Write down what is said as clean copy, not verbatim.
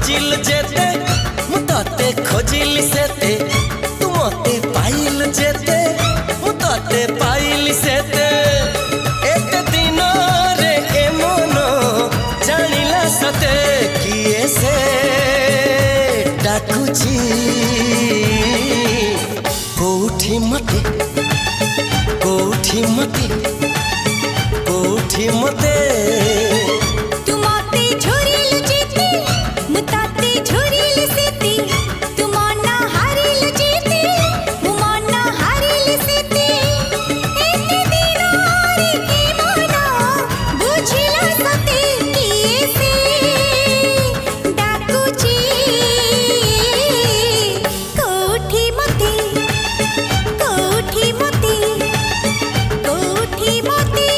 खोजिल जेते मु तते खोजिल सेते तू मते पाइल जेते मु तते पाइल सेते एते दिन रे ए मन जानिला सते किए से डाकुची कोठी मते कोठी मते कोठी मते